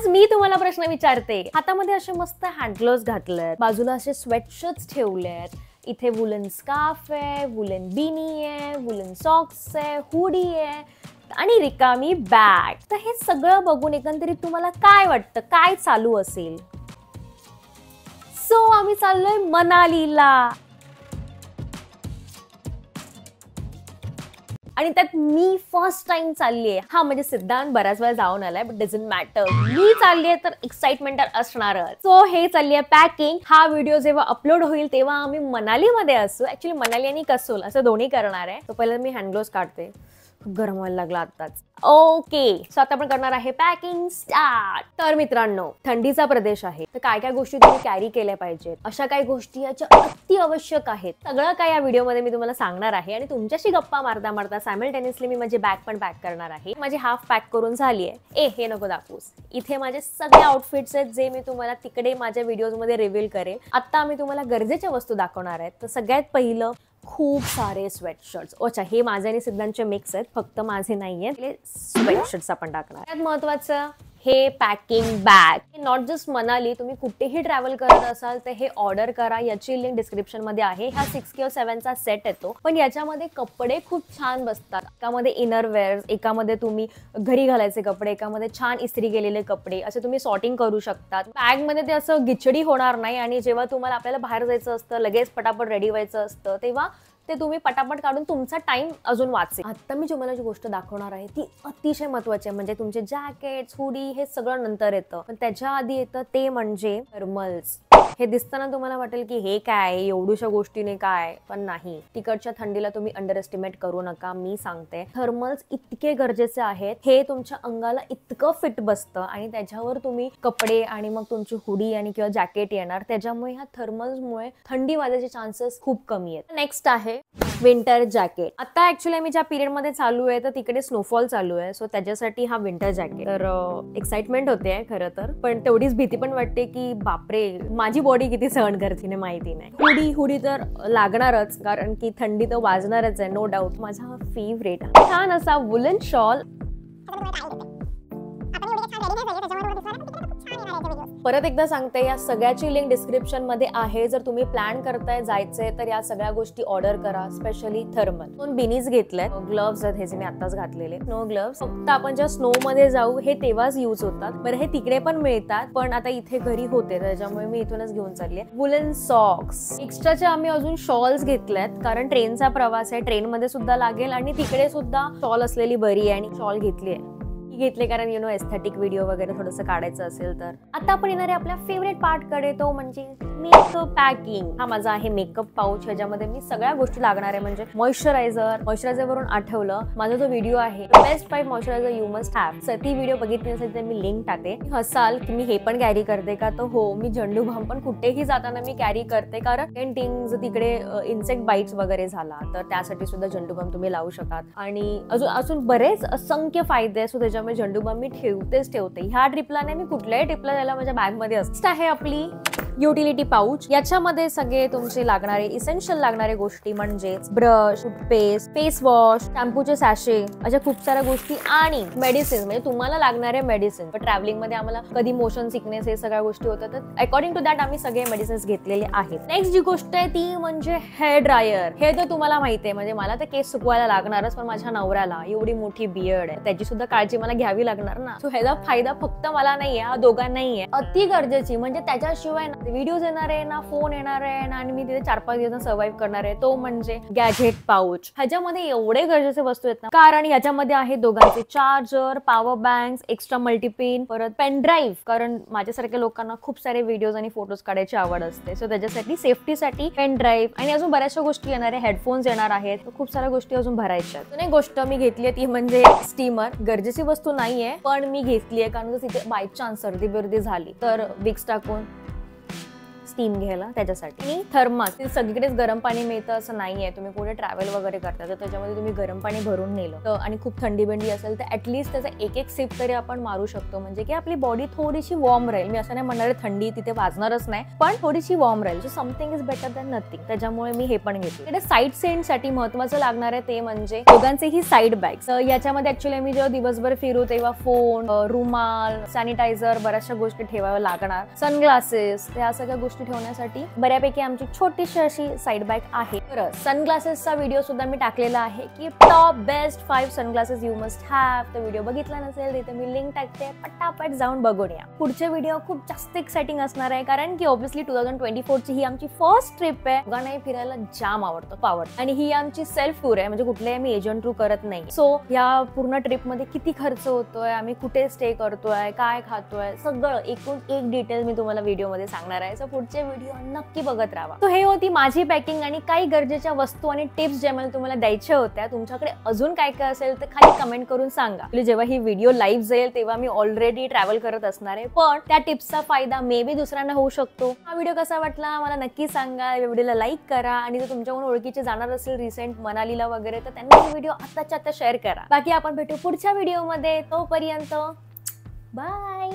आज मी तुम्हाला प्रश्न विचारते. हातामध्ये असे मस्त हँड ग्लोव्स घातलेत, बाजूला असे स्वेटशर्ट्स ठेवलेत, इथे वुलन स्कार्फ आहे, वुलन बिनी आहे, वुलन सॉक्स आहे, हुडी आहे आणि रिकामी बॅग. तर हे सगळं बघून एकंदरीत तुम्हाला काय वाटतं, काय चालू असेल? सो आम्ही चाललोय मनालीला आणि त्यात मी फर्स्ट टाइम चाललीये. हा म्हणजे सिद्धांत बऱ्याच वेळा जाऊन आलाय, बट डझंट मॅटर. मी चाललीये तर एक्साइटमेंट असणारच. सो हे चाललीये पॅकिंग. हा व्हिडिओ जेव्हा अपलोड होईल तेव्हा आम्ही मनालीमध्ये असू. ऍक्च्युली मनाली आणि कसोल असं दोन्ही करणार आहे. तो पहिला मी हँड ग्लोव्स काढते, गरम व्हायला लागला आताच. ओके, सो आता आपण करणार आहे पॅकिंग स्टार्ट. तर मित्रांनो, थंडीचा प्रदेश आहे, तर काय काय गोष्टी तुम्ही कॅरी केल्या पाहिजेत, अशा काही गोष्टी याच्या अति आवश्यक आहेत. सगळं काय या व्हिडिओमध्ये मी तुम्हाला सांगणार आहे आणि तुमच्याशी गप्पा मारता मारता सायमल्टेनियसली मी माझी बॅग पण पॅक करणार आहे. माझी हाफ पॅक करून झाली आहे. हे नको दाखवूस. इथे माझे सगळे आउटफिट्स आहेत जे मी तुम्हाला तिकडे माझ्या व्हिडिओमध्ये रिव्हील करेल. आता मी तुम्हाला गरजेच्या वस्तू दाखवणार आहेत. तर सगळ्यात पहिलं, खूप सारे स्वेटशर्ट्स. अच्छा, हे माझे आणि सिद्धांतचे मिक्स आहेत, फक्त माझे नाही आहेत. स्वेटशर्ट्स आपण टाकणार. त्यात महत्वाचं हे packing bag. Not just Manali, तुम्ही कुठेही ट्रॅव्हल करत असाल तर हे ऑर्डर करा. याची लिंक डिस्क्रिप्शन मध्ये आहे. हा 6 किंवा 7 चा सेट येतो, पण याच्यामध्ये कपडे खूप छान बसतात. एकामध्ये इनर वेअर, एकामध्ये तुम्ही घरी घालायचे कपडे, एकामध्ये छान इस्त्री केलेले कपडे, असे तुम्ही सॉर्टिंग करू शकता. बॅग मध्ये ते असं गिचडी होणार नाही आणि जेव्हा तुम्हाला आपल्याला बाहेर जायचं असतं, लगेच पटापट रेडी व्हायचं असतं, तेव्हा ते तुम्ही पटापट काढून तुमचा टाइम अजून वाचेल. आता मी तुम्हाला जी गोष्ट दाखवणार आहे ती अतिशय महत्वाची आहे. म्हणजे तुमचे जॅकेट्स, हुडी हे सगळं नंतर येतं, पण त्याच्या आधी येतं ते म्हणजे थर्मल्स. हे दिसताना तुम्हाला वाटेल की हे काय, एवढूशा गोष्टीने काय, पण नाही. तिकडच्या थंडीला तुम्ही अंडर एस्टिमेट करू नका. मी सांगते, थर्मल्स इतके गरजेचे आहेत. हे तुमच्या अंगाला इतकं फिट बसतं आणि त्याच्यावर तुम्ही कपडे आणि मग तुमची हुडी आणि किंवा जॅकेट येणार. त्याच्यामुळे ह्या थर्मल्समुळे थंडी वाजायचे चान्सेस खूप कमी आहेत. नेक्स्ट आहे विंटर जॅकेट. आता ऍक्च्युली मी ज्या पिरियड मध्ये चालू आहे तर तिकडे स्नोफॉल चालू आहे, सो त्याच्यासाठी हा विंटर जॅकेट. तर एक्साइटमेंट होते खरं तर, पण तेवढीच भीती पण वाटते की बापरे, माझी बॉडी किती सहन करते माहिती नाही. हुडी तर लागणारच, कारण की थंडी तर वाजणारच आहे, नो डाऊट. माझा हा फेवरेट छान असा वुलन शॉल. परत एकदा सांगते, या सगळ्याची लिंक डिस्क्रिप्शन मध्ये आहे. जर तुम्ही प्लॅन करताय जायचंय तर या सगळ्या गोष्टी ऑर्डर करा. Specially thermal. 2 बिनीज घेतल्यात. ग्लव्स आहेत, हे जे मी आताच घातलेले स्नो ग्लव्स. फक्त आपण ज्या स्नो मध्ये जाऊ हे तेव्हाच यूज होतात. बरं, हे तिकडे पण मिळतात, पण आता इथे घरी होते त्याच्यामुळे मी इथूनच घेऊन चालली आहे. Woollen socks. एक्स्ट्राचे आम्ही अजून शॉल्स घेतल्यात, कारण ट्रेनचा प्रवास आहे, ट्रेन मध्ये सुद्धा लागेल आणि तिकडे सुद्धा शॉल असलेली बरी आहे आणि शॉल घेतली आहे. घेतले कारण एस्थेटिक व्हिडिओ वगैरे थोडंसं काढायचं असेल तर. आता आपण येणार आहे आपल्या फेवरेट पार्ट कडे, तो म्हणजे मेकअप पॅकिंग. हा माझा आहे मेकअप पाऊच. ह्याच्यामध्ये मी सगळ्या गोष्टी लागणार आहे. म्हणजे मॉइश्चरायझर वरून आठवलं, माझा जो व्हिडिओ आहे best 5 moisturiser you must have, तर ती व्हिडिओ बघितली नसेल तर मी लिंक टाकते. हसाल की मी हे पण कॅरी करते का, तर हो, मी झंडू बाम पण कुठेही जाताना मी कॅरी करते, कारण पेंटिंग तिकडे इन्सेक्ट बाईट्स वगैरे झाला तर त्यासाठी सुद्धा झंडू बाम तुम्ही लावू शकाल. आणि अजून बरेच असंख्य फायदे असो त्याच्यामुळे झंडू बाम मी ठेवते. ह्या ट्रिपला नाही, मी कुठल्याही ट्रिपला जायला माझ्या बॅग मध्ये असते. आहे आपली युटिलिटी पाऊच. याच्यामध्ये सगळे तुमचे लागणारे इसेन्शियल लागणारे गोष्टी म्हणजे ब्रश, टूथपेस्ट, फेस वॉश, शॅम्पूचे सॅशे, अशा खूप साऱ्या गोष्टी आणि मेडिसिन. म्हणजे तुम्हाला लागणारे मेडिसिन. ट्रॅव्हलिंग मध्ये आम्हाला कधी मोशन सिकनेस हे सगळ्या गोष्टी होतात, तर अकॉर्डिंग टू दॅट आम्ही सगळे मेडिसिन्स घेतलेले आहेत. नेक्स्ट जी गोष्ट आहे ती म्हणजे हेअर ड्रायर. हे तर तुम्हाला माहिती आहे, म्हणजे मला तर केस सुकवायला लागणारच, पण माझ्या नवऱ्याला एवढी मोठी बियर्ड आहे, त्याची सुद्धा काळजी मला घ्यावी लागणार ना. सो ह्याचा फायदा फक्त मला नाहीये, हा दोघांनाही आहे. अति गरजेची, म्हणजे त्याच्याशिवाय व्हिडिओज येणार आहे ना, फोन येणार आहे ना, आणि मी तिथे 4-5 दिवस सर्व्हाइव्ह करणार आहे, तो म्हणजे गॅजेट पाऊच. ह्याच्यामध्ये एवढे गरजेचे वस्तू आहेत ना, कारण ह्याच्यामध्ये आहे दोघांचे charger, power banks, extra multipin, परत पेन ड्राईव्ह, कारण माझ्यासारख्या लोकांना खूप सारे व्हिडिओज आणि फोटोज काढायची आवड असते, सो त्याच्यासाठी सेफ्टीसाठी पेन ड्राईव्ह. आणि अजून बऱ्याचशा गोष्टी येणार आहे, हेडफोन्स येणार आहेत, खूप साऱ्या गोष्टी अजून भरायच्या आहेत. एक गोष्ट मी घेतली ती म्हणजे स्टीमर. गरजेची वस्तू नाहीये, पण मी घेतलीये कारण तिथे बाय चान्स सर्दी बिर्दी झाली तर विक्स टाकून स्टीम घ्यायला त्याच्यासाठी. आणि थर्मास, सगळीकडेच गरम पाणी मिळतं असं नाहीये, तुम्ही कुठे ट्रॅव्हल वगैरे करता तर त्याच्यामध्ये तुम्ही गरम पाणी भरून नेलं तर आणि खूप थंडी बिंडी असेल तर ऍटलीस्ट त्याचा एक सिप तरी आपण मारू शकतो, म्हणजे की आपली बॉडी थोडीशी वॉर्म राहील. मी असं नाही म्हणणार थंडी तिथे वाजणारच नाही, पण थोडीशी वॉर्म राहील. So something is better than nothing. त्याच्यामुळे मी हे पण घेतले. इकडे साईड सेंट साठी महत्वाचं लागणार आहे ते म्हणजे दोघांचे ही साईड बॅग्स. याच्यामध्ये ऍक्च्युअली मी जेव्हा दिवसभर फिरू तेव्हा फोन, रुमाल, सॅनिटायझर, बऱ्याचशा गोष्टी ठेवाव्या लागणार, सनग्लासेस, त्या सगळ्या गोष्टी ठेवण्यासाठी बऱ्यापैकी आमची छोटीशी अशी साईड बॅग आहे. बरं, सनग्लासेसचा व्हिडिओ सुद्धा मी टाकलेला आहे की top best 5 sunglasses you must have. तो व्हिडिओ बघितला नसेल तिथे मी लिंक टाकते, पटापट जाऊन बघून या. पुढचे व्हिडिओ खूप जास्त एक्साइटिंग असणार आहे कारण की ऑब्व्हियसली 2024 ची ही आमची फर्स्ट ट्रिप आहे. गाणं फिरायला जाम आवडतं आणि ही आमची सेल्फ टूर आहे, म्हणजे कुठल्याही आम्ही एजंट थ्रू करत नाही. सो या पूर्ण ट्रिप मध्ये किती खर्च होतोय, आम्ही कुठे स्टे करतोय, काय खातोय, सगळं एकूण एक डिटेल मी तुम्हाला व्हिडिओ मध्ये सांगणार आहे. सो पुढचे व्हिडिओ नक्की बघत राहा. सो हे होती माझी पॅकिंग आणि काही गरजेच्या वस्तू आणि टिप्स ज्या मला तुम्हाला द्यायच्या होत्या. तुमच्याकडे अजून काय काय असेल तर खाली कमेंट करून सांगा. जेव्हा ही व्हिडिओ लाईव्ह जाईल तेव्हा मी ऑलरेडी ट्रॅव्हल करत असणार आहे, पण त्या टिप्सचा फायदा मे बी दुसऱ्यांना होऊ शकतो. हा व्हिडिओ कसा वाटला मला नक्की सांगा. या व्हिडिओला लाईक करा आणि जर तुमच्याकडून ओळखीचे जाणार असेल रिसेंट मनालीला वगैरे तर त्यांनी हा व्हिडिओ आत्ताच्या आता शेअर करा. बाकी आपण भेटू पुढच्या व्हिडिओमध्ये. तोपर्यंत बाय.